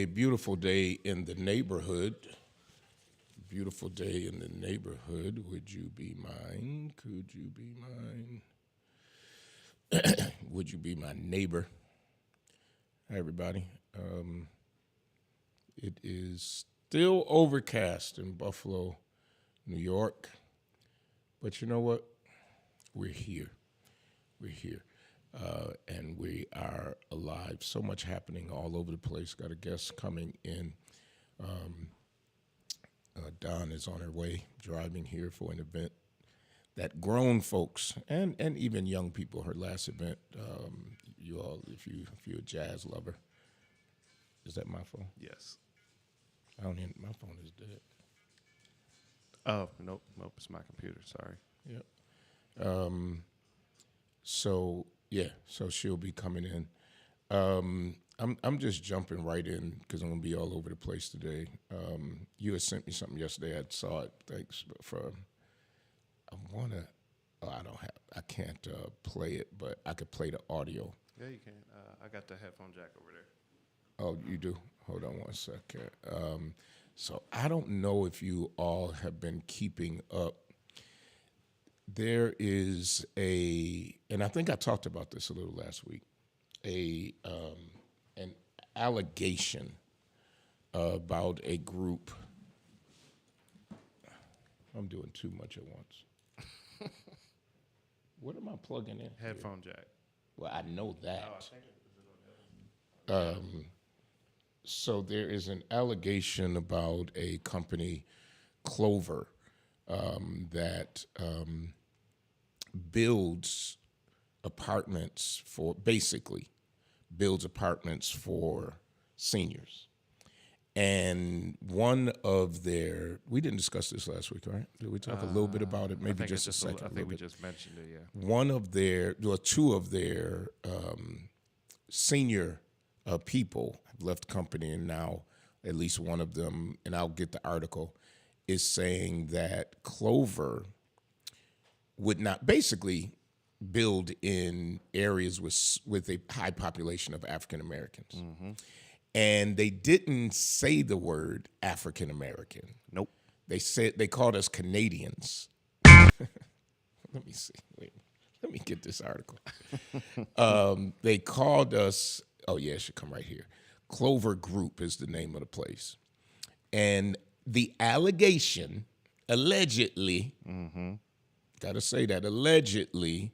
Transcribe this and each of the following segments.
a beautiful day in the neighborhood. Beautiful day in the neighborhood. Would you be mine? Could you be mine? Would you be my neighbor? Hi, everybody. It is still overcast in Buffalo, New York. But you know what? We're here. We're here. And we are alive. So much happening all over the place. Got a guest coming in. Dawn is on her way, driving here for an event that grown folks and even young people, her last event, you all, if you're a jazz lover, is that my phone? Yes. I don't hear, my phone is dead. Oh, nope, it's my computer, sorry. Yep. So she'll be coming in. I'm just jumping right in because I'm gonna be all over the place today. You had sent me something yesterday. I saw it. Thanks for. I can't play it, but I could play the audio. Yeah, you can. I got the headphone jack over there. Oh, you do? Hold on one second. So I don't know if you all have been keeping up. There is and I think I talked about this a little last week, an allegation about a group. I'm doing too much at once. What am I plugging in? Headphone jack. Well, I know that. Oh, I think it was So there is an allegation about a company, Clover, that builds apartments for seniors. And one of we didn't discuss this last week, right? Did we talk a little bit about it? Maybe just a second. I think we just mentioned it, yeah. Two of their senior people have left the company, and now at least one of them, and I'll get the article, is saying that Clover would not basically build in areas with a high population of African Americans. Mm-hmm. And they didn't say the word African American. Nope. They called us Canadians. Let me see. Wait. Let me get this article. They called us. Oh yeah, it should come right here. Clover Group is the name of the place, and the allegation, allegedly, gotta say that allegedly.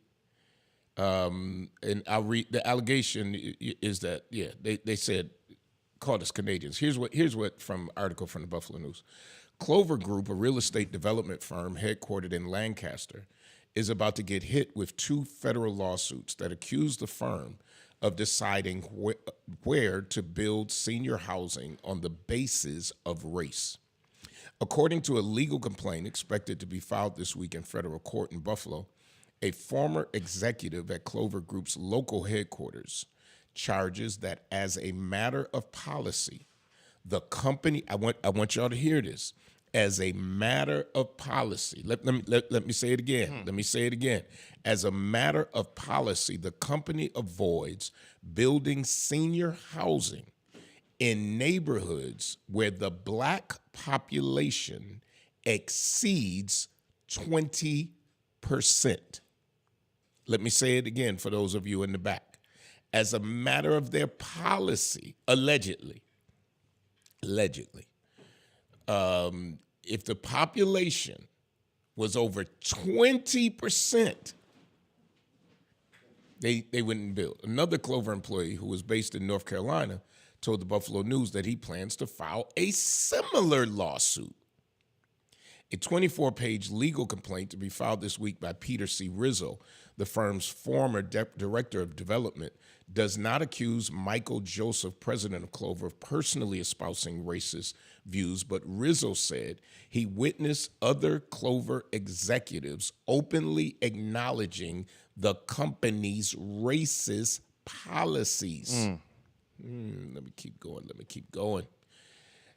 And I'll read the allegation is that they said called us Canadians. Here's what from article from the Buffalo News. Clover Group, a real estate development firm headquartered in Lancaster, is about to get hit with 2 federal lawsuits that accuse the firm of deciding where to build senior housing on the basis of race. According to a legal complaint expected to be filed this week in federal court in Buffalo, a former executive at Clover Group's local headquarters charges that as a matter of policy, the company, I want y'all to hear this, as a matter of policy, let me say it again. Let me say it again. As a matter of policy, the company avoids building senior housing in neighborhoods where the black population exceeds 20%. Let me say it again for those of you in the back. As a matter of their policy, allegedly, if the population was over 20%, they wouldn't build. Another Clover employee who was based in North Carolina told the Buffalo News that he plans to file a similar lawsuit. A 24-page legal complaint to be filed this week by Peter C. Rizzo, the firm's former director of development, does not accuse Michael Joseph, president of Clover, of personally espousing racist views, but Rizzo said he witnessed other Clover executives openly acknowledging the company's racist policies. Let me keep going.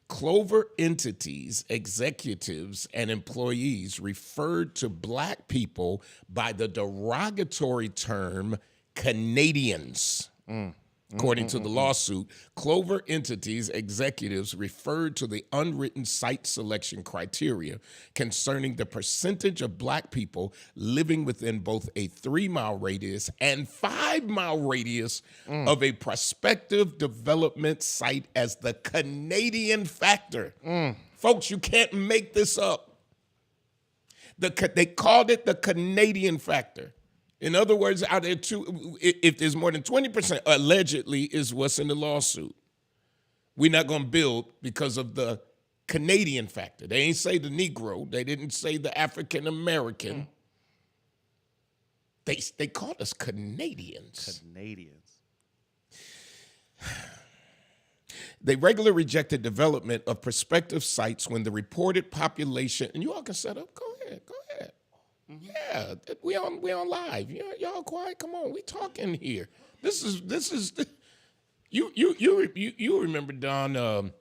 Clover entities, executives, and employees referred to black people by the derogatory term Canadians. According to the lawsuit, Clover entities executives referred to the unwritten site selection criteria concerning the percentage of black people living within both a 3-mile radius and 5-mile radius of a prospective development site as the Canadian factor. Folks, you can't make this up. They called it the Canadian factor. In other words, out there if there's more than 20%, allegedly is what's in the lawsuit. We're not going to build because of the Canadian factor. They ain't say the Negro. They didn't say the African American. They called us Canadians. Canadians. They regularly rejected development of prospective sites when the reported population, and you all can set up, go ahead. Yeah, we on live. Y'all quiet. Come on, we talking here. This is you remember Don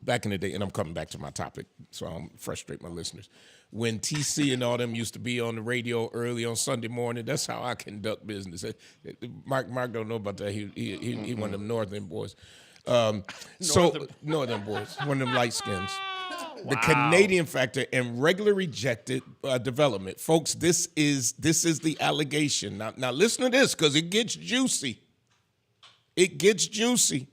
back in the day, and I'm coming back to my topic, so I don't frustrate my listeners. When TC and all them used to be on the radio early on Sunday morning, that's how I conduct business. Mark don't know about that. He one of them northern boys. Northern boys, one of them light skins. The Canadian factor and regularly rejected development. Folks, this is the allegation. Now listen to this because it gets juicy. It gets juicy.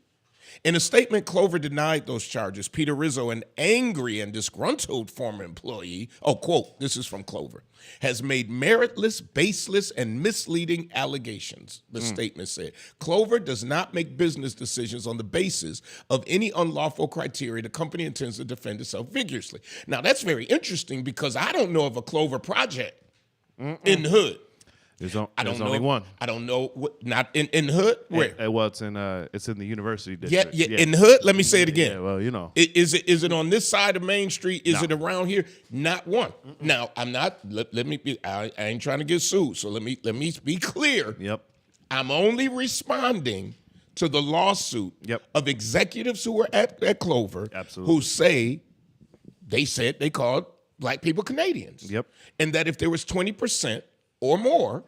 In a statement, Clover denied those charges. Peter Rizzo, an angry and disgruntled former employee, quote, this is from Clover, has made meritless, baseless, and misleading allegations, the statement said. Clover does not make business decisions on the basis of any unlawful criteria. The company intends to defend itself vigorously. Now, that's very interesting because I don't know of a Clover project in the hood. There's only one. I don't know. Not in the hood? Where? It's in the university district. Yeah, in the hood? Let me say it again. Yeah, well, you know. Is it on this side of Main Street? Is No. it around here? Not one. Now, I'm not, let me be, I ain't trying to get sued, so let me be clear. Yep. I'm only responding to the lawsuit of executives who were at Clover Absolutely. who said they called black people Canadians. Yep. And that if there was 20% or more,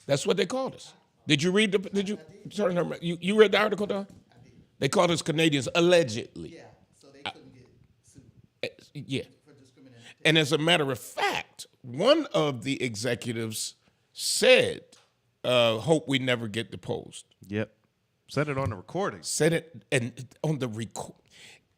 that's what they called us. Did you read you read the article, Don? They called us Canadians allegedly. Yeah, so they couldn't get sued Yeah. for discrimination. And as a matter of fact, one of the executives said, hope we never get deposed. Yep. Said it on the recording. Said it and on the record.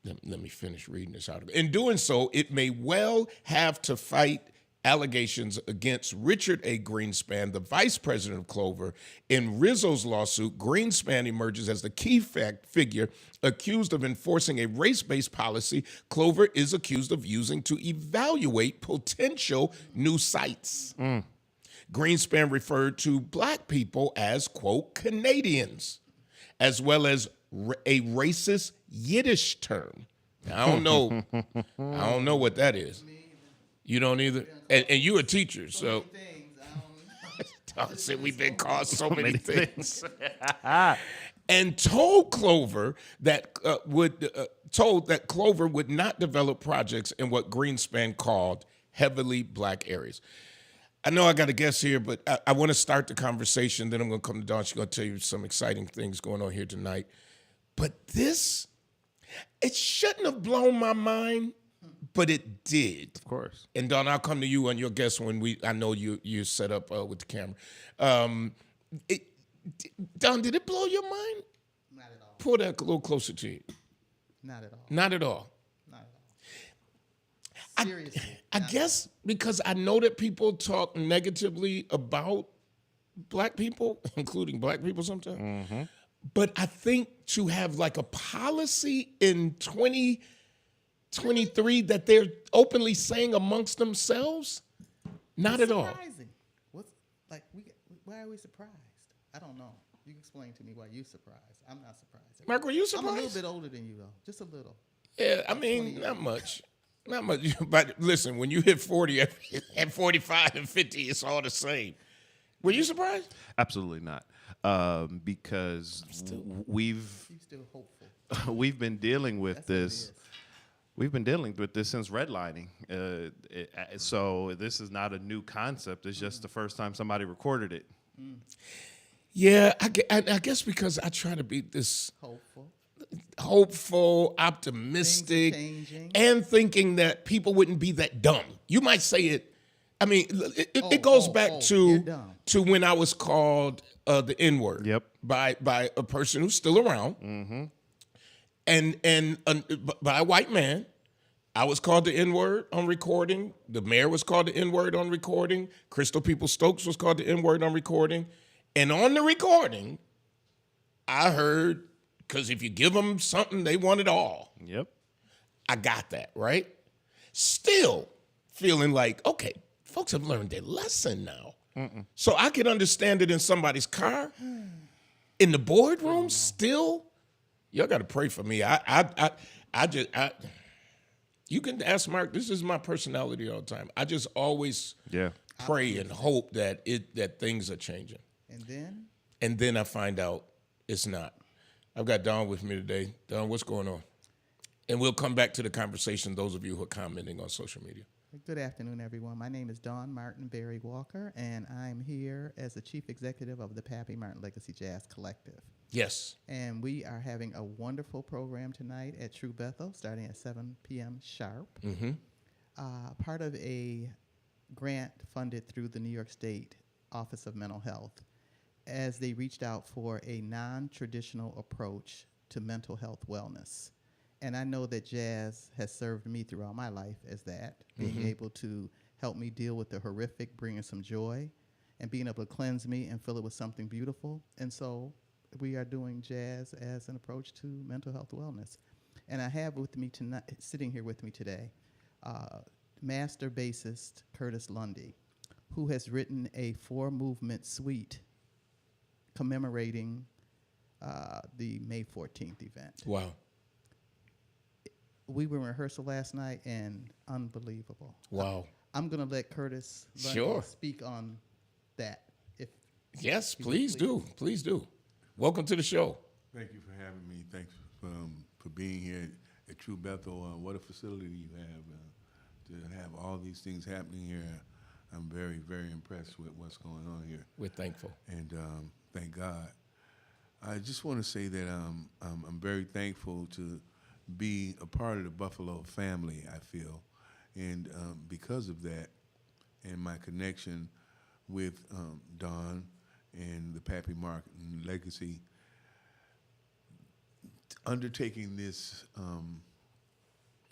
Let me finish reading this article. In doing so, it may well have to fight allegations against Richard A. Greenspan, the vice president of Clover. In Rizzo's lawsuit, Greenspan emerges as the key figure accused of enforcing a race-based policy Clover is accused of using to evaluate potential new sites. Greenspan referred to black people as, quote, Canadians, as well as a racist Yiddish term. Now, I don't know what that is. You don't either? And you're a teacher, so. Things, I don't Don said we've been called so many things. And told Clover that Clover would not develop projects in what Greenspan called heavily black areas. I know I got a guest here, but I want to start the conversation. Then I'm going to come to Dawn. She's going to tell you some exciting things going on here tonight. But it shouldn't have blown my mind, but it did. Of course. And Dawn, I'll come to you on your guest when I know you set up with the camera. Dawn, did it blow your mind? Not at all. Pull that a little closer to you. Not at all. Not at all. Not at all. Seriously. I guess because I know that people talk negatively about black people, including black people sometimes. But I think to have like a policy in 2023 that they're openly saying amongst themselves, not at all. Surprising. Why are we surprised? I don't know. You can explain to me why you're surprised. I'm not surprised. Mark, were you I'm a little surprised? bit older than you, though. Just a little. Yeah, I mean, not much. Not much. But listen, when you hit 40 and 45 and 50, it's all the same. Were you surprised? Absolutely not. Because You still hopeful. we've been dealing with That's what it this. is. We've been dealing with this since redlining. So this is not a new concept. It's just the first time somebody recorded it. Yeah, I guess because I try to be this hopeful, optimistic, changing. and thinking that people wouldn't be that dumb. You might say it. I mean, it goes back you're to dumb. when I was called the N word. Yep. By a person who's still around, and by a white man. I was called the N word on recording. The mayor was called the N word on recording. Crystal People Stokes was called the N word on recording, and on the recording, I heard, because if you give them something, they want it all. Yep. I got that, right? Still feeling like, okay, folks have learned their lesson now. So I can understand it in somebody's car, in the boardroom. Still, y'all got to pray for me. You can ask Mark. This is my personality all the time. I just always pray and hope that things are changing. And then I find out it's not. I've got Don with me today. Don, what's going on? And we'll come back to the conversation, those of you who are commenting on social media. Good afternoon, everyone. My name is Dawn Martin Berry Walker, and I'm here as the Chief Executive of the Pappy Martin Legacy Jazz Collective. Yes. And we are having a wonderful program tonight at True Bethel, starting at 7 p.m. sharp. Part of a grant funded through the New York State Office of Mental Health, as they reached out for a non-traditional approach to mental health wellness. And I know that jazz has served me throughout my life as that, being able to help me deal with the horrific, bringing some joy, and being able to cleanse me and fill it with something beautiful. And so we are doing jazz as an approach to mental health wellness. And I have with me tonight, sitting here with me today, master bassist Curtis Lundy, who has written a 4-movement suite commemorating the May 14th event. Wow. We were in rehearsal last night, and unbelievable. Wow. I'm going to let Curtis Sure. speak on that. Yes, please do. Please do. Welcome to the show. Thank you for having me. Thanks for being here at True Bethel. What a facility you have to have all these things happening here. I'm very, very impressed with what's going on here. We're thankful. And thank God. I just want to say that I'm very thankful to be a part of the Buffalo family, I feel. And because of that and my connection with Don and the Pappy Martin Legacy, undertaking this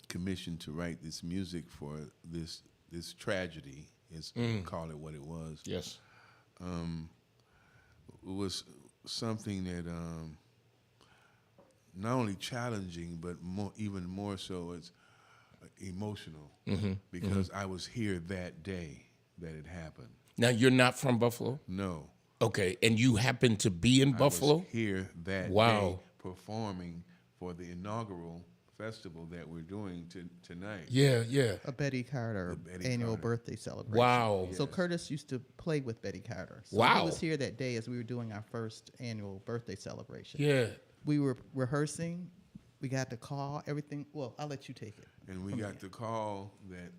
commission to write this music for this tragedy, is call it what it was. Yes. It was something that not only challenging, but even more so, it's emotional because I was here that day that it happened. Now, you're not from Buffalo? No. Okay, and you happen to be in Buffalo? I was here that day performing for the inaugural festival that we're doing tonight. Yeah, yeah. A Betty Carter annual birthday celebration. Wow. So Curtis used to play with Betty Carter. So Wow. he was here that day as we were doing our first annual birthday celebration. Yeah. We were rehearsing. We got the call. Everything. Well, I'll let you take it. And we got the call that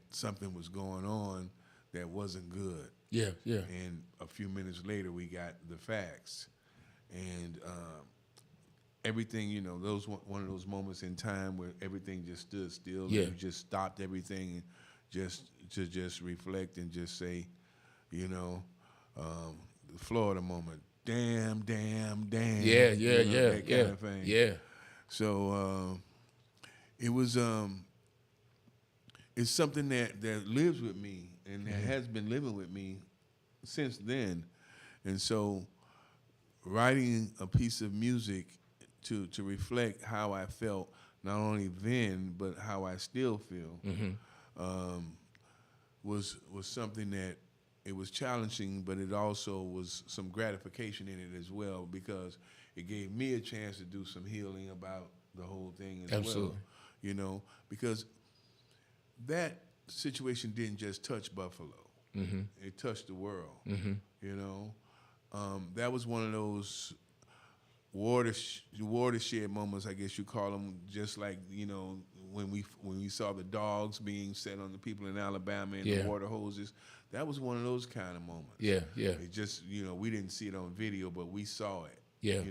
something was going on that wasn't good. Yeah, yeah. And a few minutes later, we got the facts. And everything, those one of those moments in time where everything just stood still. Yeah. And you just stopped everything and just reflect and just say, the Florida moment. Damn. Yeah, that kind of thing. Yeah. So it was. It's something that lives with me and that has been living with me since then, and so writing a piece of music to reflect how I felt not only then but how I still feel was something that. It was challenging, but it also was some gratification in it as well because it gave me a chance to do some healing about the whole thing as Absolutely. well. Because that situation didn't just touch Buffalo. It touched the world, That was one of those watershed moments, I guess you call them, just like, when we saw the dogs being set on the people in Alabama and the water hoses. that was one of those kind of moments. Yeah, yeah. It just, we didn't see it on video, but we saw it. Yeah.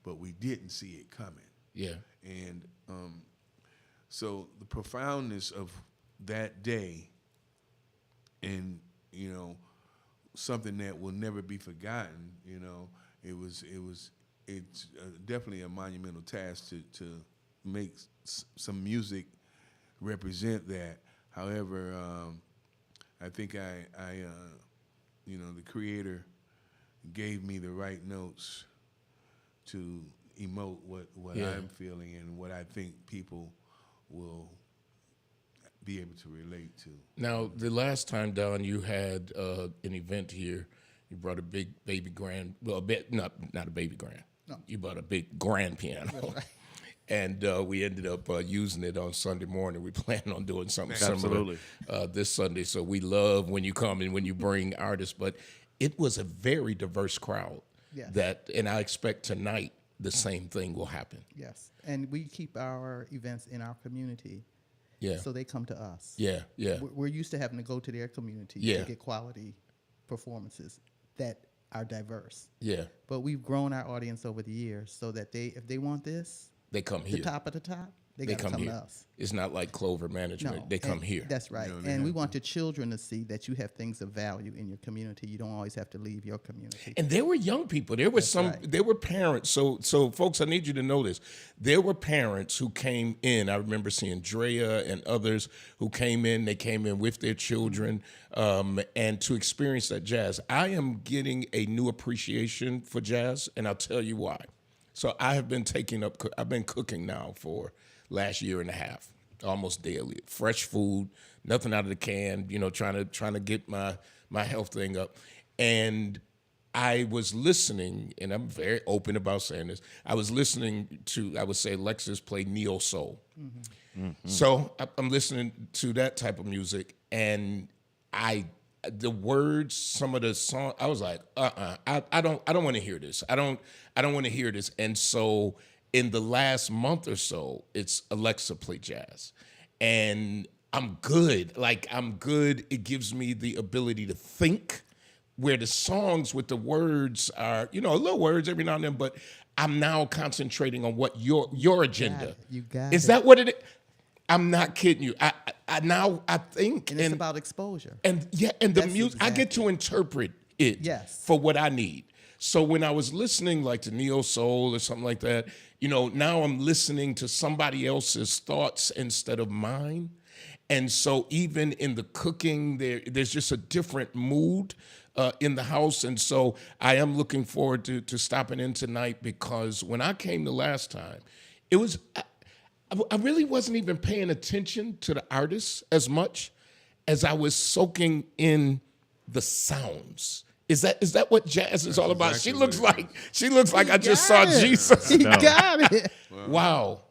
But we didn't see it coming. Yeah. And so the profoundness of that day, and something that will never be forgotten. It's definitely a monumental task to make some music represent that. However, I think the Creator gave me the right notes to emote what Yeah. I'm feeling and what I think people will be able to relate to. Now, the last time, Don, you had an event here. You brought a big baby grand, well, not a baby grand. No. You brought a big grand piano. And we ended up using it on Sunday morning. We plan on doing something similar this Sunday. So we love when you come and when you bring artists. But it was a very diverse crowd. Yes. And I expect tonight the same thing will happen. Yes, and we keep our events in our community, Yeah. so they come to us. Yeah. Yeah. We're used to having to go to their community Yeah. to get quality performances that are diverse. Yeah. But we've grown our audience over the years so that if they want this, They come the here. top of the top, they They got to come come here. to us. It's not like Clover Management. No, They come and here. That's right. they And we have want the children to see that you have things of value in your community. You don't always have to leave your community. And there were young people. There were right. there were parents. So folks, I need you to know this. There were parents who came in. I remember seeing Drea and others who came in. They came in with their children and to experience that jazz. I am getting a new appreciation for jazz, and I'll tell you why. So I've been cooking now for last year and a half, almost daily. Fresh food, nothing out of the can, trying to get my health thing up. And I was listening, and I'm very open about saying this. I was listening to, I would say, Lexus play neo soul. So I'm listening to that type of music, and the words, some of the song, I was like, I don't want to hear this. I don't want to hear this. And so in the last month or so, it's Alexa play jazz, and I'm good. I'm good. It gives me the ability to think, where the songs with the words are, little words every now and then, but I'm now concentrating on what your agenda. You got Is it. that what it is? I'm not kidding you. I think, And it's about exposure. and the That's music, I get to interpret it Yes. for what I need. So when I was listening to neo soul or something like that, now I'm listening to somebody else's thoughts instead of mine. And so even in the cooking, there's just a different mood in the house. And so I am looking forward to stopping in tonight, because when I came the last time, it was, I really wasn't even paying attention to the artists as much as I was soaking in the sounds. Is that what jazz is all about? exactly She looks like I just saw got it. Jesus. He got it. Wow.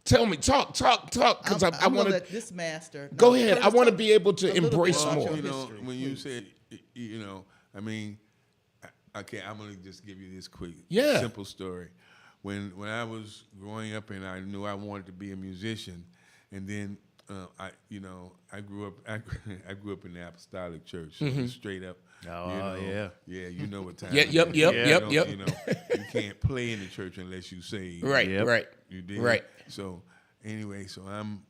Tell me, talk, because I I'm want gonna to let this master. go Now, ahead. tell I us want to a be able to little bit embrace about more. your history, When you please. said, okay, I'm gonna just give you this quick, Yeah. simple story. When I was growing up and I knew I wanted to be a musician, and then I grew up in the Apostolic Church, so Mm-hmm. straight up. Oh, yeah. you know what time. Yeah, it yep, is. yep, You yep, don't- yep. You can't play in the church unless you say Right, Yep. right, You did right. So anyway, so I'm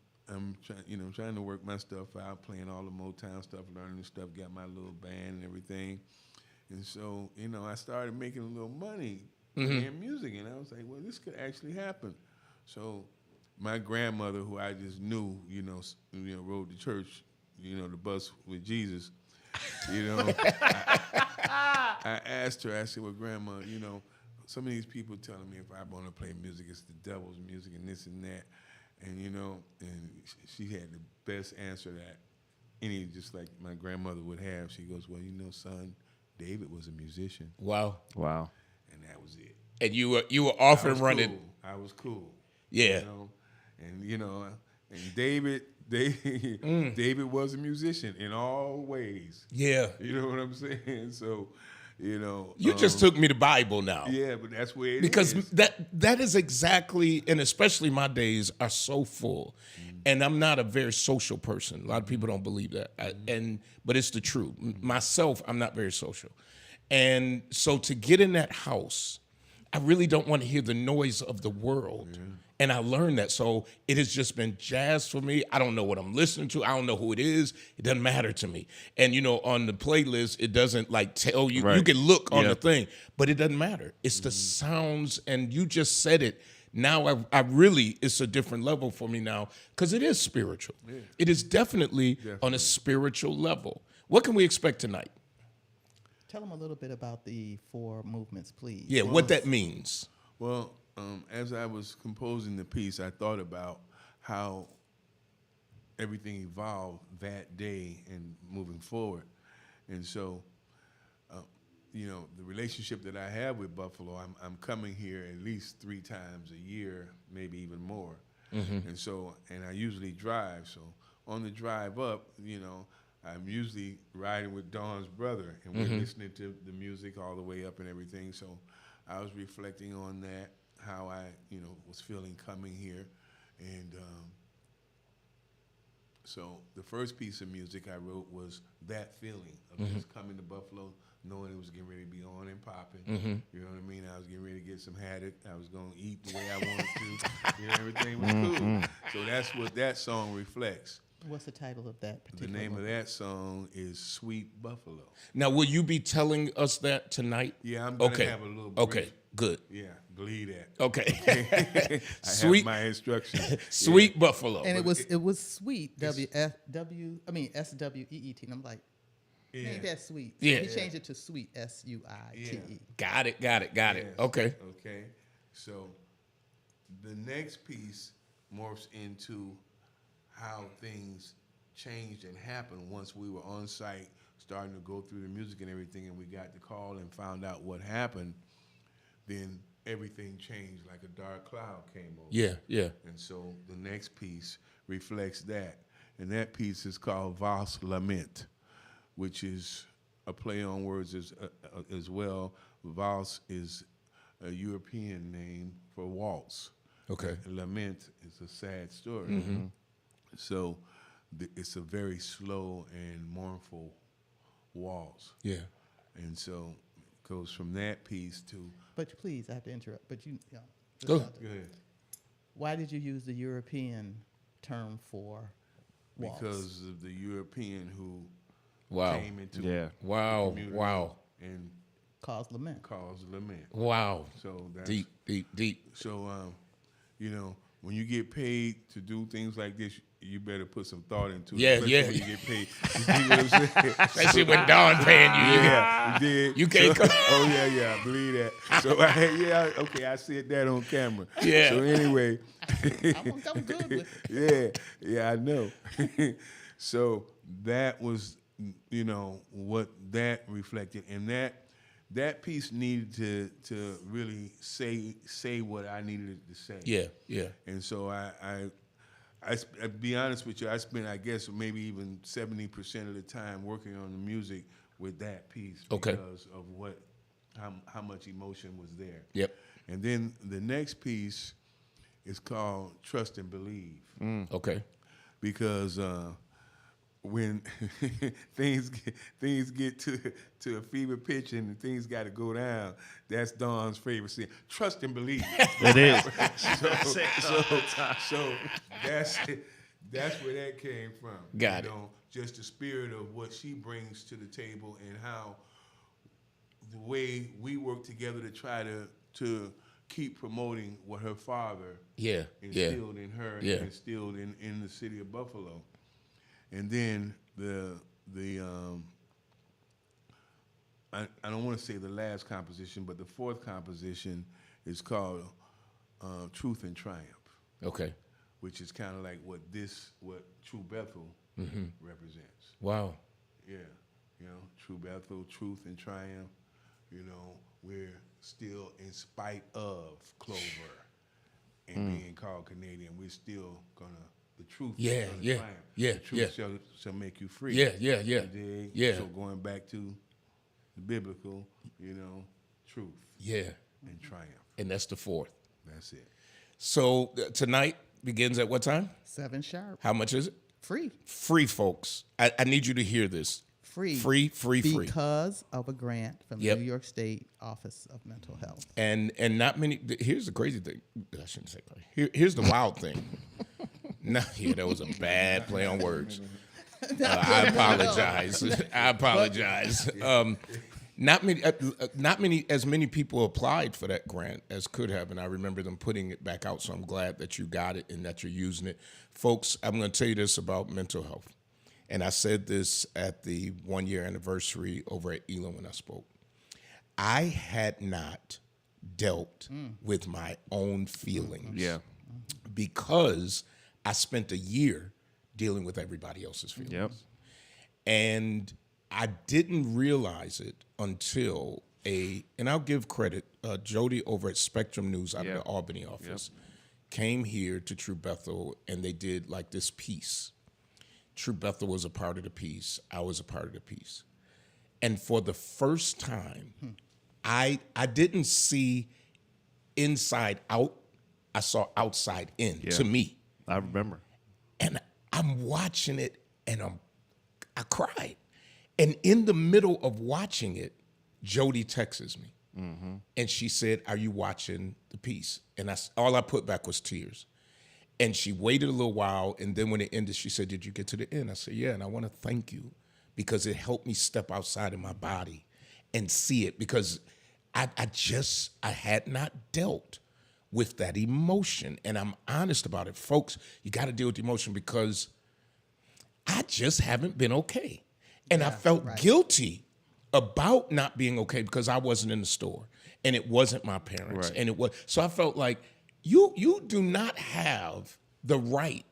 trying to work my stuff out, playing all the Motown stuff, learning stuff, got my little band and everything, and so I started making a little money playing music, and I was like, well, this could actually happen. So my grandmother, who I just knew, rode the church, the bus with Jesus, I asked her, I said, well, Grandma, some of these people telling me if I want to play music, it's the devil's music and this and that. And, and she had the best answer that just like my grandmother would have. She goes, well, son, David was a musician. Wow. Wow. And that was it. And you were off I and was running. Cool. I was cool. Yeah. And David David was a musician in all ways. Yeah. You know what I'm saying? So, You know, You just took me to Bible now. yeah, but that's where it Because is. that is exactly, and especially my days are so full, and I'm not a very social person. A lot of people don't believe that, but it's the truth. Myself, I'm not very social, and so to get in that house, I really don't want to hear the noise of the world. And I learned that. So it has just been jazz for me. I don't know what I'm listening to. I don't know who it is. It doesn't matter to me. And on the playlist, it doesn't like tell you. You Right. can look on Yeah. the thing, but it doesn't matter. It's the sounds, and you just said it. Now I really, it's a different level for me now because it is spiritual. It is definitely on a spiritual level. What can we expect tonight? Tell them a little bit about the 4 movements, please. Yeah, what that means. Well, as I was composing the piece, I thought about how everything evolved that day and moving forward. And so, the relationship that I have with Buffalo, I'm coming here at least 3 times a year, maybe even more. And so, and I usually drive. So on the drive up, I'm usually riding with Dawn's brother, and we're listening to the music all the way up and everything. So I was reflecting on that, how I, was feeling coming here. And so the first piece of music I wrote was that feeling of just coming to Buffalo, knowing it was getting ready to be on and popping. You know what I mean? I was getting ready to get some haddock. I was going to eat the way I wanted to. Everything was cool. So that's what that song reflects. What's the title of that The particular name of movement? that song is Sweet Buffalo. Now, will you be telling us that tonight? Yeah, I'm going to Okay. have a little break. Okay, good. Yeah, believe that. Okay. I Sweet, have my instructions. sweet Buffalo. And it was sweet. SWEET. And I'm like, Yeah. ain't that sweet? So Yeah. he changed it to sweet, SUITE. Got it. Yes. Okay. Okay. So the next piece morphs into how things changed and happened once we were on site, starting to go through the music and everything, and we got the call and found out what happened. Then everything changed, like a dark cloud came over. Yeah. And so the next piece reflects that. And that piece is called Valse Lament, which is a play on words as well. Valse is a European name for waltz. Okay. And lament is a sad story. So it's a very slow and mournful waltz. Yeah. And so it goes from that piece to, But please, I have to interrupt. But Go. go ahead. why did you use the European term for waltz? Because of the European who Wow. came into Yeah. Wow. community Wow. and Cause lament. caused lament. Wow. So that's Deep. So when you get paid to do things like this, you better put some thought into it. Yeah, especially yeah. When you get paid, you see what I'm saying? Especially when Don paying you. Yeah, you did. You can't So, go- oh yeah, I believe that. So I said that on camera. Yeah. So anyway, I'm good with it. yeah, I know. So that was, what that reflected, and that piece needed to really say what I needed to say. Yeah. And so I'll be honest with you, I spent, I guess, maybe even 70% of the time working on the music with that piece Okay. because of how much emotion was there. Yep. And then the next piece is called Trust and Believe, Okay. because when things get to a fever pitch and things got to go down, that's Dawn's favorite scene. Trust and believe. It is. So that's where that came from. Got it. Just the spirit of what she brings to the table and how the way we work together to try to keep promoting what her father Yeah. instilled in her Yeah. and instilled in the city of Buffalo. And then I don't want to say the last composition, but the fourth composition is called Truth and Triumph, Okay. which is kind of like what True Bethel represents. Wow. Yeah, True Bethel, Truth and Triumph. We're still, in spite of Clover and being called Canadian, we're still the truth Yeah, is gonna yeah, triumph. yeah, The truth yeah. shall make you free. Yeah. You dig? Yeah. So going back to biblical, truth Yeah. and triumph. And that's the 4th. That's it. So tonight begins at what time? 7 sharp. How much is it? Free. Free, folks. I need you to hear this. Free. Free. Because of a grant from Yep. the New York State Office of Mental Health. And not many. Here's the crazy thing. I shouldn't say crazy. Here's the wild thing. That was a bad play on words. I apologize. I apologize. Not many as many people applied for that grant as could have, and I remember them putting it back out. So I'm glad that you got it and that you're using it, folks. I'm going to tell you this about mental health, and I said this at the 1-year anniversary over at Elam when I spoke. I had not dealt with my own feelings, Yeah. because I spent a year dealing with everybody else's feelings. Yep. And I didn't realize it until and I'll give credit, Jody over at Spectrum News out of the Albany office came here to True Bethel, and they did like this piece. True Bethel was a part of the piece. I was a part of the piece. And for the first time, I didn't see inside out. I saw outside in to me. I remember. And I'm watching it, and I cried. And in the middle of watching it, Jody texts me, and she said, "Are you watching the piece?" And all I put back was tears. And she waited a little while, and then when it ended, she said, "Did you get to the end?" I said, "Yeah," and I want to thank you because it helped me step outside of my body and see it, because I had not dealt with that emotion, and I'm honest about it. Folks, you got to deal with the emotion, because I just haven't been okay. And I felt guilty about not being okay because I wasn't in the store, and it wasn't my parents. Right. And it was, so I felt like you do not have the right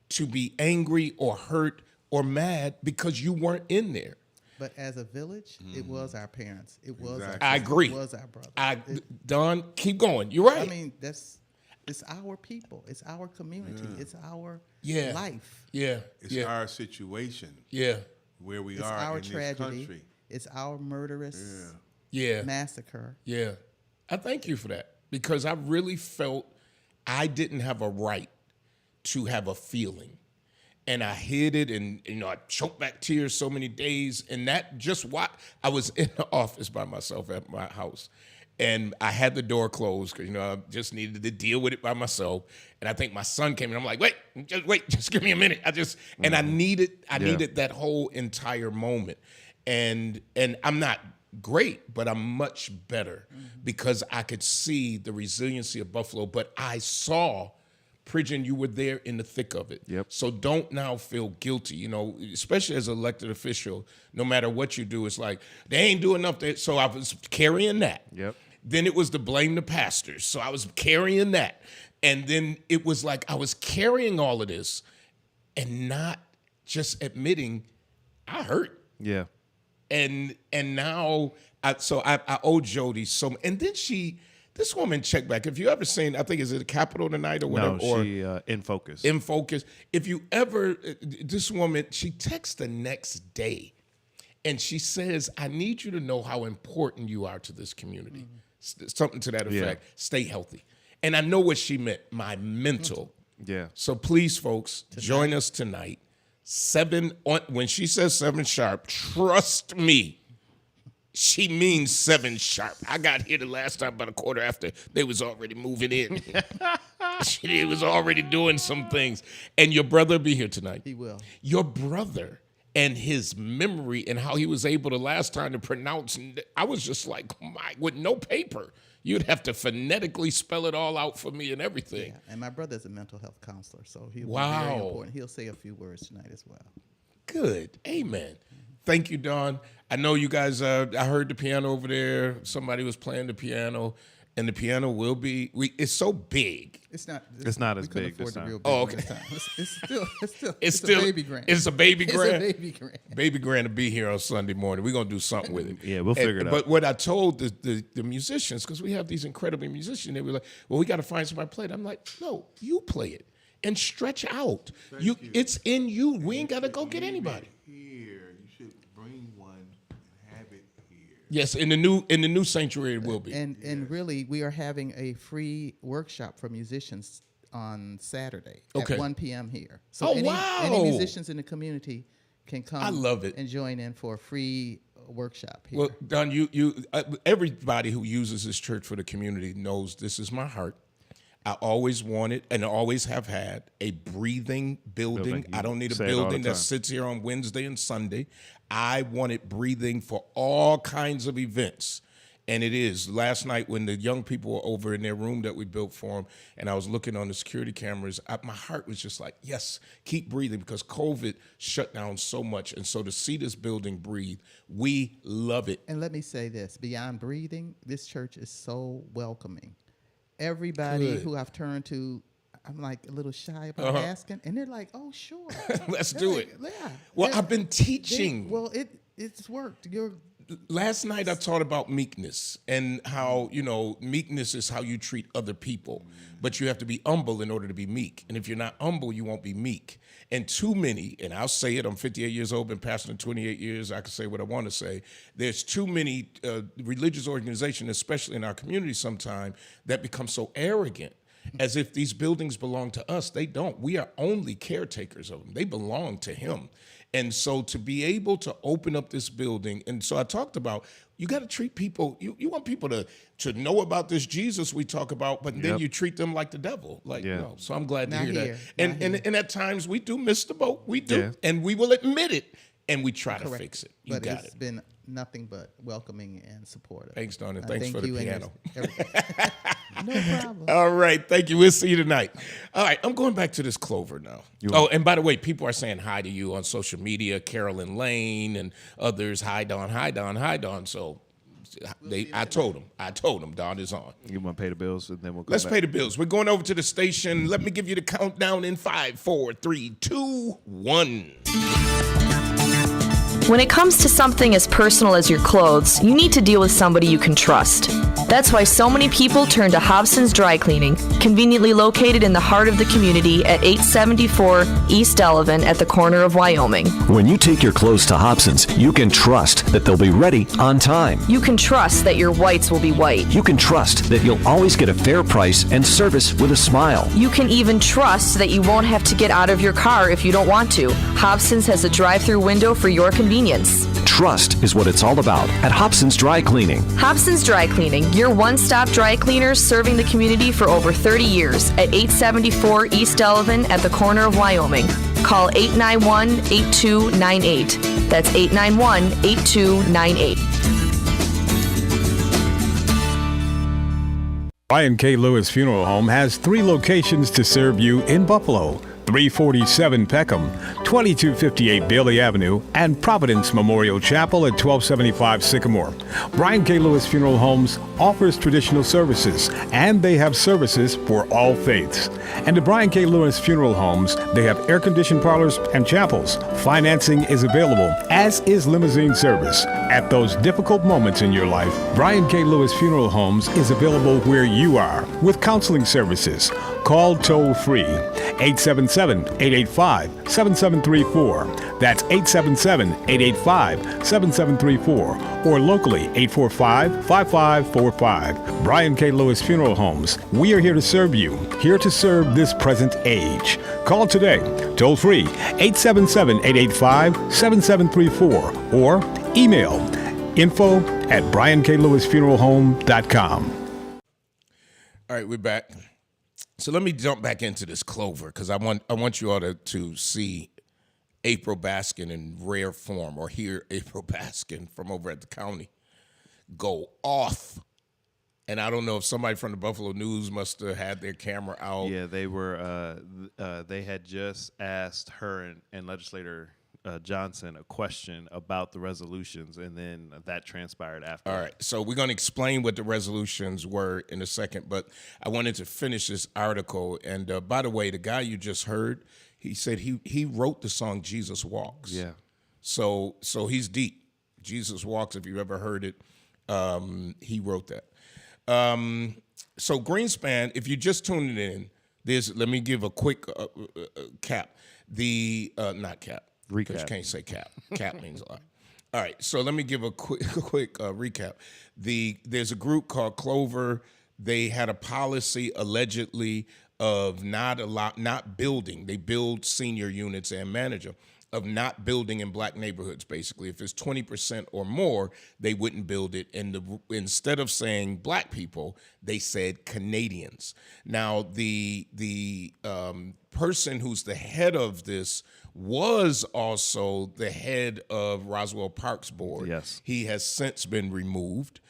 to be angry or hurt or mad because you weren't in there. But as a village, it was our parents. It was our I sisters, agree. It was our brothers. Don, keep going. You're right. I mean, it's our people. It's our community. It's our Yeah. life. Yeah. It's yeah. our situation Yeah. It's where we are our in this tragedy. country. It's our murderous Yeah. massacre. Yeah. I thank you for that, because I really felt I didn't have a right to have a feeling. And I hid it, and I choked back tears so many days. And that just why I was in the office by myself at my house. And I had the door closed because, I just needed to deal with it by myself. And I think my son came in. I'm like, wait, just give me a minute. And I needed that whole entire moment. And I'm not great, but I'm much better because I could see the resiliency of Buffalo. But I saw, Pridgeon, you were there in the thick of it. Yep. So don't now feel guilty, especially as an elected official. No matter what you do, it's like, they ain't doing enough. So I was carrying that. Yep. Then it was to blame the pastors. So I was carrying that. And then it was like I was carrying all of this and not just admitting I hurt. Yeah. And now, I owe Jody so. And then this woman checked back. If you ever seen, I think, is it the Capitol tonight or whatever? No, she In Focus. In Focus. If you ever, this woman, she texts the next day, and she says, "I need you to know how important you are to this community." Something to that effect. Stay healthy. And I know what she meant, my mental. Yeah. So please, folks, join us tonight. When she says 7 sharp, trust me, she means 7 sharp. I got here the last time about a quarter after they was already moving in. She was already doing some things. And your brother will be here tonight. He will. Your brother and his memory and how he was able to last time to pronounce. I was just like, with no paper. You'd have to phonetically spell it all out for me and everything. Yeah. And my brother's a mental health counselor, so he'll be Wow. very important. He'll say a few words tonight as well. Good. Amen. Thank you, Don. I know you guys, I heard the piano over there. Somebody was playing the piano, and the piano will be, it's so big. It's not. It's not we as couldn't big this afford the time. real big Oh, one okay. this time. It's It's still a baby grand. It's a baby grand. It's a baby grand. Baby Grand to be here on Sunday morning. We're going to do something with it. Yeah, we'll figure it out. But what I told the musicians, because we have these incredible musicians, they were like, well, we got to find somebody to play it. I'm like, no, you play it and stretch out. you. It's in you. We ain't got to go get anybody. Here, you should bring one and have it here. Yes, in the new sanctuary it will be. And really, we are having a free workshop for musicians on Saturday Okay. at 1 p.m. here. So Oh, any wow. musicians in the community can come. I love it. And join in for a free workshop here. Well, Don, everybody who uses this church for the community knows this is my heart. I always wanted and always have had a breathing building. I don't need a say it all the building that time. sits here on Wednesday and Sunday. I wanted breathing for all kinds of events. And it is. Last night when the young people were over in their room that we built for them, and I was looking on the security cameras, my heart was just like, yes, keep breathing, because COVID shut down so much. And so to see this building breathe, we love it. And let me say this, beyond breathing, this church is so welcoming. Everybody Good. who I've turned to, I'm like a little shy about asking, and they're like, "Oh, sure, Let's They're do like, it. Yeah. Well, They're- I've been teaching. Well, it's worked. Last night I taught about meekness and how, meekness is how you treat other people, but you have to be humble in order to be meek. And if you're not humble, you won't be meek. And too many, and I'll say it, I'm 58 years old, been pastoring 28 years, I can say what I want to say. There's too many religious organizations, especially in our community sometime, that become so arrogant, as if these buildings belong to us. They don't. We are only caretakers of them. They belong to him. And so to be able to open up this building, and so I talked about, you got to treat people, you want people to know about this Jesus we talk about, but then you treat them like the devil. No. So I'm glad to Not hear here. that. Not And at times we do miss the boat. We do. Yeah. And we will admit it. And we try to Correct. fix it. You But got it's it. been nothing but welcoming and supportive. Thanks, Don, and I thanks thank for the you and piano. everything. No problem. All right, thank you. We'll see you tonight. All right, I'm going back to this Clover now. And by the way, people are saying hi to you on social media, Carolyn Lane and others. Hi, Don, hi, Don, hi, Don. So I told them, Don is on. You want to pay the bills, and then we'll come Let's back. pay the bills. We're going over to the station. Let me give you the countdown in 5, 4, 3, 2, 1. When it comes to something as personal as your clothes, you need to deal with somebody you can trust. That's why so many people turn to Hobson's Dry Cleaning, conveniently located in the heart of the community at 874 East Delavan at the corner of Wyoming. When you take your clothes to Hobson's, you can trust that they'll be ready on time. You can trust that your whites will be white. You can trust that you'll always get a fair price and service with a smile. You can even trust that you won't have to get out of your car if you don't want to. Hobson's has a drive-through window for your convenience. Trust is what it's all about at Hobson's Dry Cleaning. Hobson's Dry Cleaning, your one-stop dry cleaners serving the community for over 30 years at 874 East Delavan at the corner of Wyoming. Call 891-8298. That's 891-8298. Brian K. Lewis Funeral Home has 3 locations to serve you in Buffalo: 347 Peckham, 2258 Bailey Avenue, and Providence Memorial Chapel at 1275 Sycamore. Brian K. Lewis Funeral Homes offers traditional services, and they have services for all faiths. And at Brian K. Lewis Funeral Homes, they have air-conditioned parlors and chapels. Financing is available, as is limousine service. At those difficult moments in your life, Brian K. Lewis Funeral Homes is available where you are with counseling services. Call toll-free 877-885-7734. That's 877-885-7734. Or locally 845-5545. Brian K. Lewis Funeral Homes. We are here to serve you, here to serve this present age. Call today, toll-free 877-885-7734. Or email info@brianklewisfuneralhome.com. All right, we're back. So let me jump back into this Clover, because I want you all to see April Baskin in rare form, or hear April Baskin from over at the county go off. And I don't know if somebody from the Buffalo News must have had their camera out. Yeah, they were. They had just asked her and legislator Johnson a question about the resolutions, and then that transpired after. All right, so we're going to explain what the resolutions were in a second, but I wanted to finish this article. And by the way, the guy you just heard, he said he wrote the song Jesus Walks. Yeah. So he's deep. Jesus Walks, if you ever heard it, he wrote that. So Greenspan, if you're just tuning in, let me give a quick cap. Not cap. Recap. Because you can't say cap. Cap means a lot. All right, so let me give a quick recap. There's a group called Clover. They had a policy allegedly of not building. They build senior units and manager of not building in black neighborhoods. Basically, if it's 20% or more, they wouldn't build it. And instead of saying black people, they said Canadians. Now, the person who's the head of this was also the head of Roswell Park's board. Yes. He has since been removed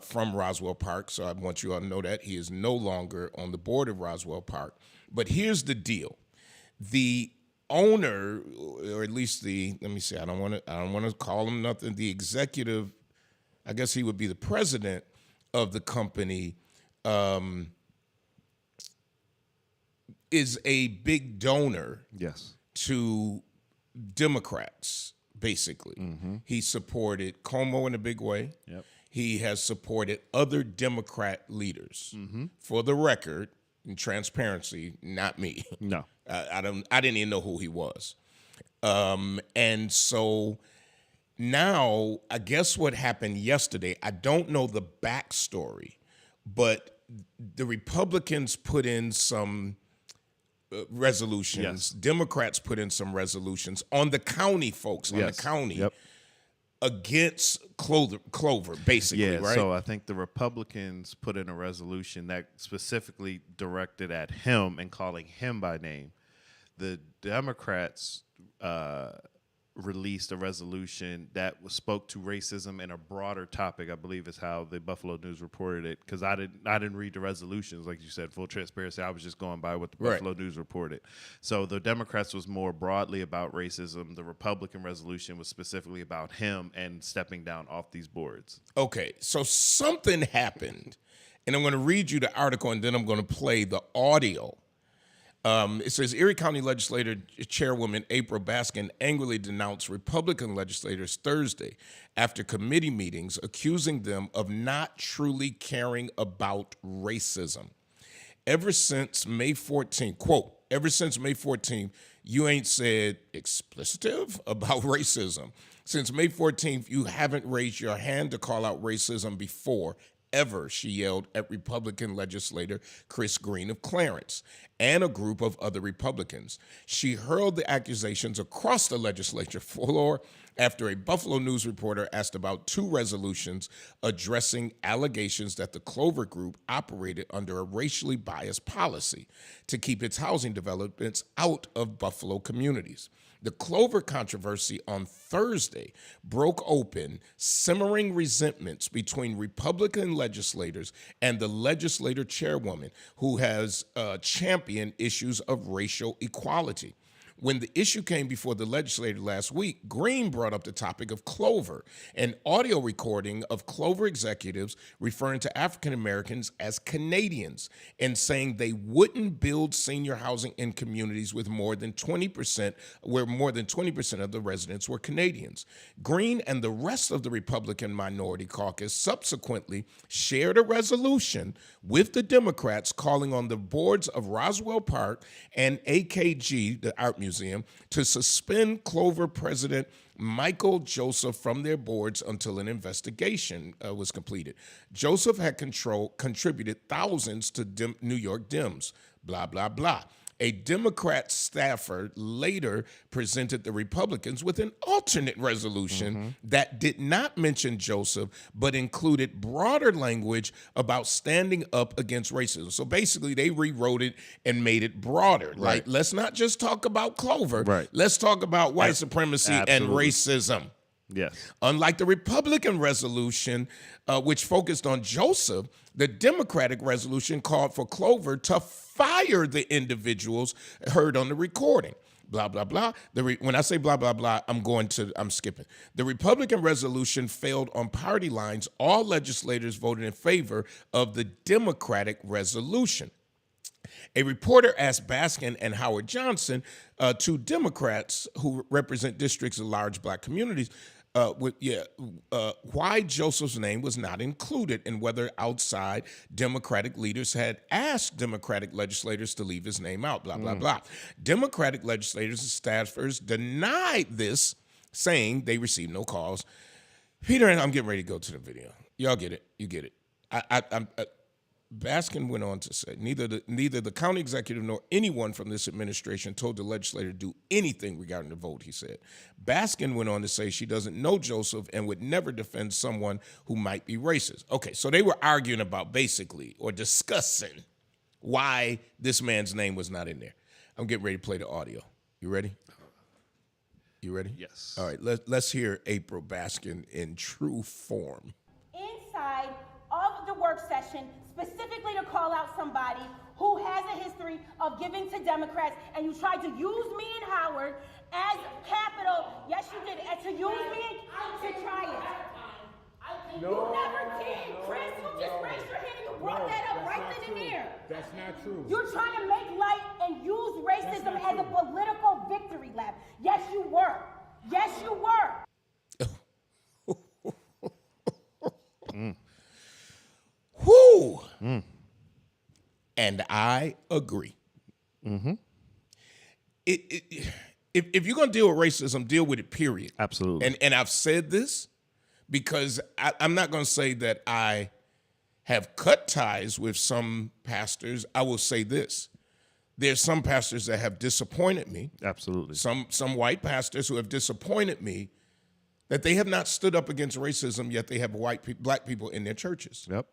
from Roswell Park, so I want you all to know that he is no longer on the board of Roswell Park. But here's the deal: the owner, or at least let me see, I don't want to call him nothing. The executive, I guess he would be the president of the company, is a big donor. Yes. To Democrats, basically. He supported Cuomo in a big way. Yep. He has supported other Democrat leaders. For the record, and transparency, not me. No. I didn't even know who he was. And so now, I guess what happened yesterday, I don't know the backstory, but the Republicans put in some resolutions. Yes. Democrats put in some resolutions on the county, folks, on the county. Yep. Against Clover, basically, Yeah, right? so I think the Republicans put in a resolution that specifically directed at him and calling him by name. The Democrats released a resolution that spoke to racism in a broader topic, I believe is how the Buffalo News reported it, because I didn't read the resolutions, like you said, full transparency. I was just going by what the Buffalo News reported. So the Democrats was more broadly about racism. The Republican resolution was specifically about him and stepping down off these boards. Okay, so something happened, and I'm going to read you the article, and then I'm going to play the audio. It says, Erie County Legislature Chairwoman April Baskin angrily denounced Republican legislators Thursday after committee meetings, accusing them of not truly caring about racism. Ever since May 14th, quote, ever since May 14th, you ain't said explicitive about racism. Since May 14th, you haven't raised your hand to call out racism before, ever, she yelled at Republican legislator Chris Green of Clarence and a group of other Republicans. She hurled the accusations across the legislature floor after a Buffalo News reporter asked about two resolutions addressing allegations that the Clover Group operated under a racially biased policy to keep its housing developments out of Buffalo communities. The Clover controversy on Thursday broke open simmering resentments between Republican legislators and the legislature chairwoman, who has championed issues of racial equality. When the issue came before the legislature last week, Green brought up the topic of Clover, an audio recording of Clover executives referring to African Americans as Canadians and saying they wouldn't build senior housing in communities with more than 20%, where more than 20% of the residents were Canadians. Green and the rest of the Republican minority caucus subsequently shared a resolution with the Democrats calling on the boards of Roswell Park and AKG, the Art Museum, to suspend Clover President Michael Joseph from their boards until an investigation was completed. Joseph had contributed thousands to New York Dems, blah, blah, blah. A Democrat staffer later presented the Republicans with an alternate resolution that did not mention Joseph, but included broader language about standing up against racism. So basically, they rewrote it and made it broader. Right. Like, let's not just talk about Clover. Right. Let's talk about white supremacy and Absolutely. racism. Yes. Unlike the Republican resolution, which focused on Joseph, the Democratic resolution called for Clover to fire the individuals heard on the recording. Blah, blah, blah. When I say blah, blah, blah, I'm skipping. The Republican resolution failed on party lines. All legislators voted in favor of the Democratic resolution. A reporter asked Baskin and Howard Johnson, two Democrats who represent districts of large black communities, why Joseph's name was not included and whether outside Democratic leaders had asked Democratic legislators to leave his name out, blah, blah, blah. Democratic legislators and staffers denied this, saying they received no calls. Peter, and I'm getting ready to go to the video. Y'all get it. You get it. Baskin went on to say, neither the county executive nor anyone from this administration told the legislature to do anything regarding the vote, he said. Baskin went on to say she doesn't know Joseph and would never defend someone who might be racist. Okay, so they were arguing about basically or discussing why this man's name was not in there. I'm getting ready to play the audio. You ready? You ready? Yes. All right, let's hear April Baskin in true form. Inside of the work session, specifically to call out somebody who has a history of giving to Democrats, and you tried to use me and Howard as capital. Yes, you did. And to use me to try it. You never did. Chris, you just raised your hand and you brought that up right then and there. That's not true. You're trying to make light and use racism as a political victory lap. Yes, you were. Yes, you were. Whoo! And I agree. If you're going to deal with racism, deal with it, period. Absolutely. And I've said this because I'm not going to say that I have cut ties with some pastors. I will say this. There's some pastors that have disappointed me. Absolutely. Some white pastors who have disappointed me that they have not stood up against racism, yet they have black people in their churches. Yep.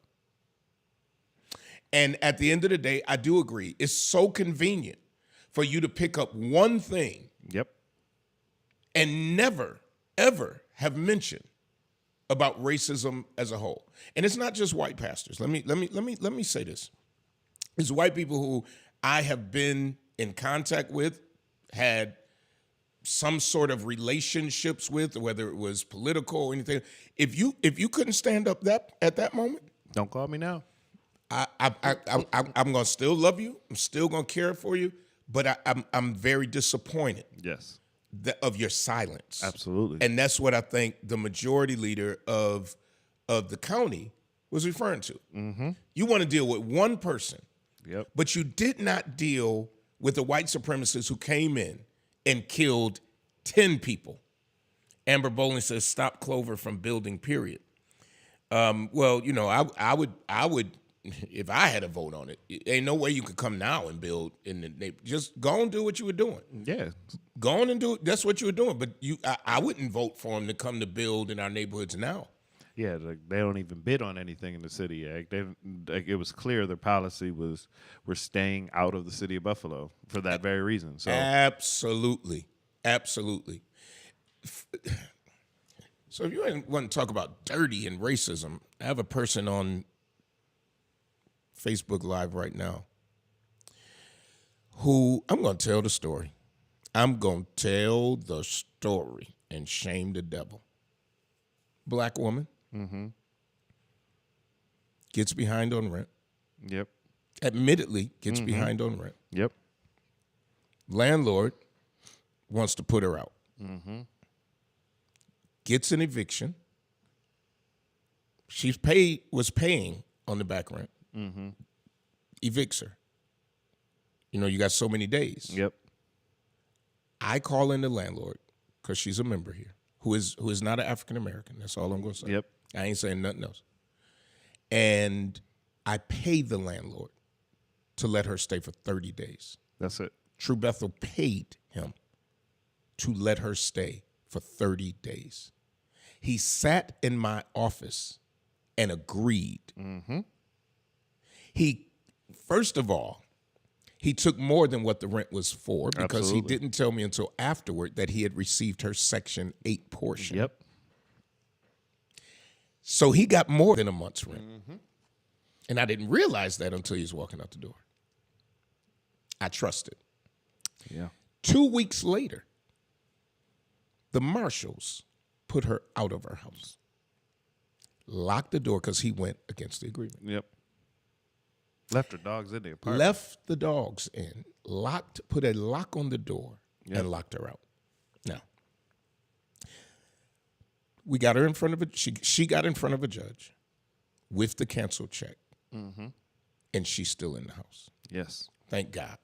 And at the end of the day, I do agree. It's so convenient for you to pick up one thing Yep. and never, ever have mentioned about racism as a whole. And it's not just white pastors. Let me say this. It's white people who I have been in contact with, had some sort of relationships with, whether it was political or anything. If you couldn't stand up at that moment, Don't call me now. I'm gonna still love you. I'm still gonna care for you. But I'm very disappointed Yes. of your silence. Absolutely. And that's what I think the majority leader of the county was referring to. Mm-hmm. You want to deal with one person, Yep. but you did not deal with the white supremacists who came in and killed 10 people. Amber Bowling says, "Stop Clover from building." Period. Well, you know, I would, if I had a vote on it, ain't no way you could come now and build in the neighborhood. Just go and do what you were doing. Yeah. Go on and do it. That's what you were doing. But I wouldn't vote for them to come to build in our neighborhoods now. Yeah, like they don't even bid on anything in the city. It was clear their policy was we're staying out of the city of Buffalo for that very reason. So Absolutely. So if you want to talk about dirty and racism, I have a person on Facebook Live right now who I'm going to tell the story. I'm going to tell the story and shame the devil. Black woman. Mm-hmm. Gets behind on rent. Yep. Admittedly gets behind on rent. Yep. Landlord wants to put her out. Mm-hmm. Gets an eviction. Was paying on the back rent. Mm-hmm. Evicts her. You know, you got so many days. Yep. I call in the landlord because she's a member here, who is not an African American. That's all I'm going to say. Yep. I ain't saying nothing else. And I pay the landlord to let her stay for 30 days. That's it. True Bethel paid him to let her stay for 30 days. He sat in my office and agreed. Mm-hmm. First of all, he took more than what the rent was for because Absolutely. he didn't tell me until afterward that he had received her Section 8 portion. Yep. So he got more than a month's rent. Mm-hmm. And I didn't realize that until he was walking out the door. I trusted. Yeah. 2 weeks later, the marshals put her out of her house. Locked the door because he went against the agreement. Yep. Left her dogs in the apartment. Left the dogs in, put a lock on the door, Yep. and locked her out. Now, we got her in front of she got in front of a judge with the canceled check, and she's still in the house. Yes. Thank God.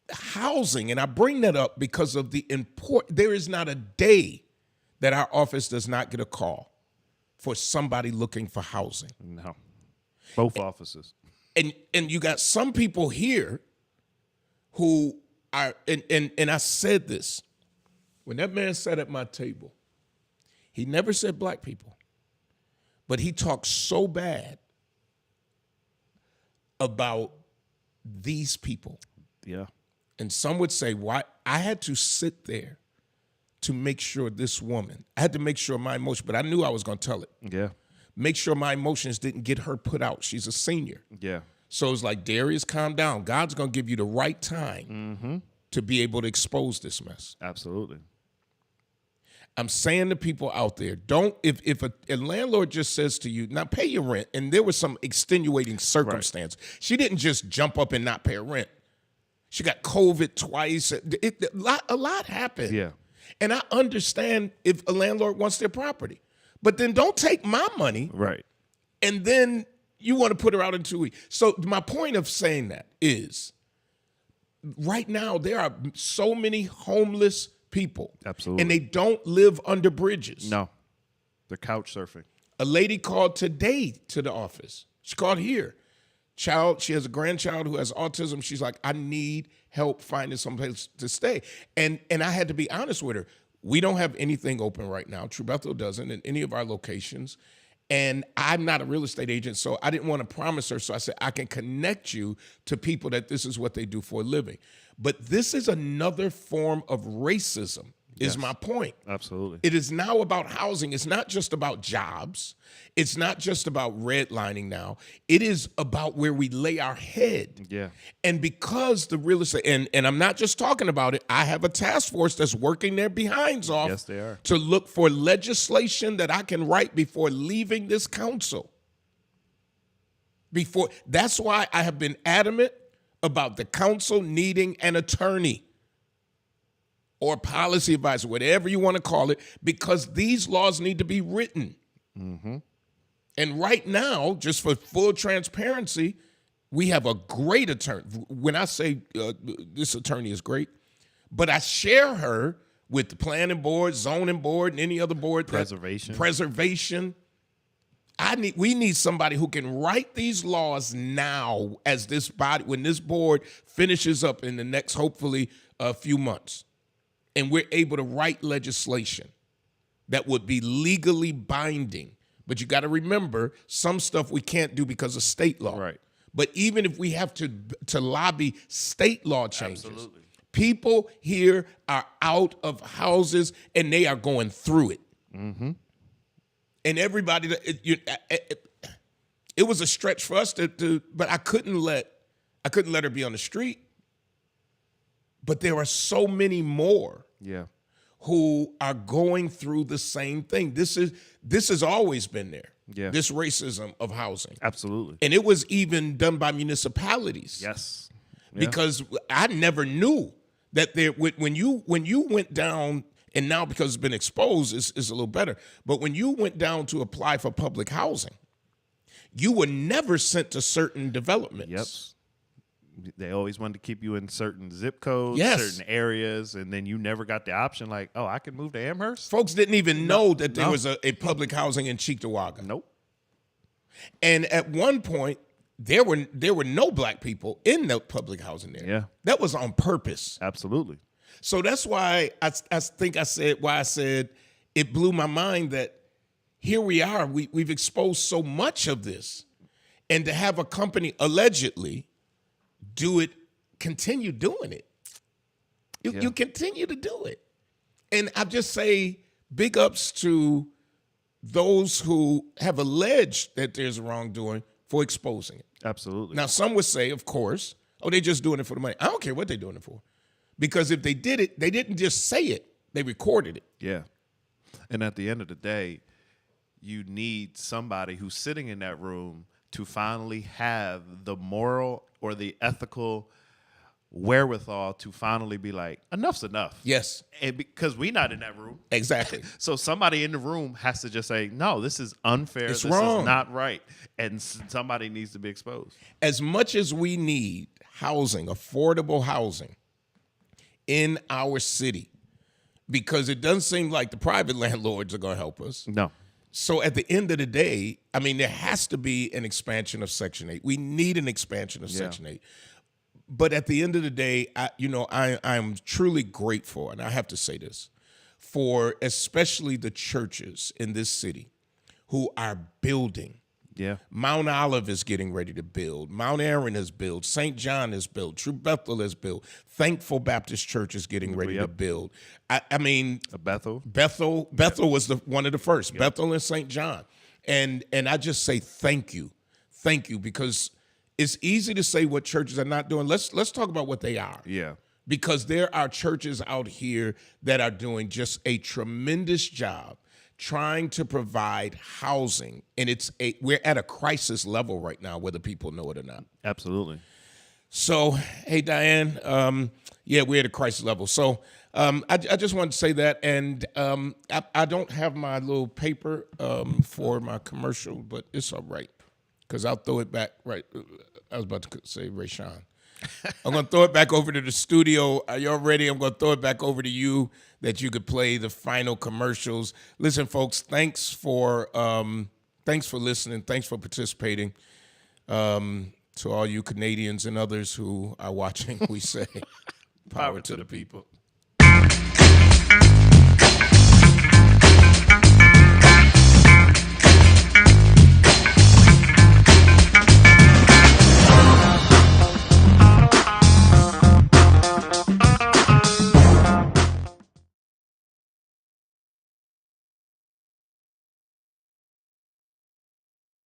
Housing, and I bring that up because of the there is not a day that our office does not get a call for somebody looking for housing. No. Both offices. And you got some people here who are, and I said this, when that man sat at my table, he never said black people, but he talked so bad about these people. Yeah. And some would say, why? I had to sit there to make sure this woman, I had to make sure my emotion, but I knew I was going to tell it. Yeah. Make sure my emotions didn't get her put out. She's a senior. Yeah. So it's like, Darius, calm down. God's going to give you the right time to be able to expose this mess. Absolutely. I'm saying to people out there, don't, if a landlord just says to you, now pay your rent, and there was some extenuating circumstance. Right. She didn't just jump up and not pay her rent. She got COVID twice. A lot happened. Yeah. And I understand if a landlord wants their property. But then don't take my money. Right. And then you want to put her out in 2 weeks. So my point of saying that is, right now there are so many homeless people. Absolutely. And they don't live under bridges. No. They're couch surfing. A lady called today to the office. She called here. She has a grandchild who has autism. She's like, I need help finding someplace to stay. And I had to be honest with her. We don't have anything open right now. True Bethel doesn't in any of our locations. And I'm not a real estate agent, so I didn't want to promise her. So I said, I can connect you to people that this is what they do for a living. But this is another form of racism, is my point. Absolutely. It is now about housing. It's not just about jobs. It's not just about redlining now. It is about where we lay our head. Yeah. And because the real estate, and I'm not just talking about it, I have a task force that's working their behinds off. Yes, they are. To look for legislation that I can write before leaving this council. That's why I have been adamant about the council needing an attorney or policy advisor, whatever you want to call it, because these laws need to be written. Mm-hmm. And right now, just for full transparency, we have a great attorney. When I say this attorney is great, but I share her with the planning board, zoning board, and any other board. Preservation. We need somebody who can write these laws now as this body, when this board finishes up in the next, hopefully, a few months. And we're able to write legislation that would be legally binding. But you got to remember, some stuff we can't do because of state law. Right. But even if we have to lobby state law changes, Absolutely. People here are out of houses and they are going through it. Mm-hmm. And everybody, it was a stretch for us but I couldn't let her be on the street. But there are so many more who are going through the same thing. This has always been there. Yeah. This racism of housing. Absolutely. And it was even done by municipalities. Yes. Yeah. Because I never knew that when you went down, and now because it's been exposed, it's a little better. But when you went down to apply for public housing, you were never sent to certain developments. Yep. They always wanted to keep you in certain zip codes, Yes. certain areas, and then you never got the option like, oh, I can move to Amherst? Folks didn't even know that there was a public housing in Cheektowaga. Nope. And at one point, there were no black people in the public housing there. Yeah. That was on purpose. Absolutely. So that's why I think I said it blew my mind that here we are. We've exposed so much of this. And to have a company allegedly continue doing it. You continue to do it. And I just say big ups to those who have alleged that there's wrongdoing for exposing it. Absolutely. Now, some would say, of course, they're just doing it for the money. I don't care what they're doing it for. Because if they did it, they didn't just say it, they recorded it. Yeah. And at the end of the day, you need somebody who's sitting in that room to finally have the moral or the ethical wherewithal to finally be like, enough's enough. Yes. And because we're not in that room. Exactly. So somebody in the room has to just say, no, this is unfair. It's this wrong. is not right. And somebody needs to be exposed. As much as we need housing, affordable housing in our city, because it doesn't seem like the private landlords are going to help us. No. So at the end of the day, I mean, there has to be an expansion of Section 8. We need an expansion of Section 8. But at the end of the day, I'm truly grateful, and I have to say this, for especially the churches in this city who are building. Yeah. Mount Olive is getting ready to build. Mount Aaron is built. St. John is built. True Bethel is built. Thankful Baptist Church is getting ready to build. I mean, Bethel was one of the first. Yep. Bethel and St. John, and I just say thank you, because it's easy to say what churches are not doing. Let's talk about what they are. Yeah. Because there are churches out here that are doing just a tremendous job trying to provide housing, and we're at a crisis level right now, whether people know it or not. Absolutely. So, hey, Diane, we're at a crisis level. So I just wanted to say that, and I don't have my little paper for my commercial, but it's all right, because I'll throw it back. Right, I was about to say Rayshawn. I'm going to throw it back over to the studio. Are y'all ready? I'm going to throw it back over to you that you could play the final commercials. Listen, folks, thanks for listening. Thanks for participating. To all you Canadians and others who are watching, we say power to the people.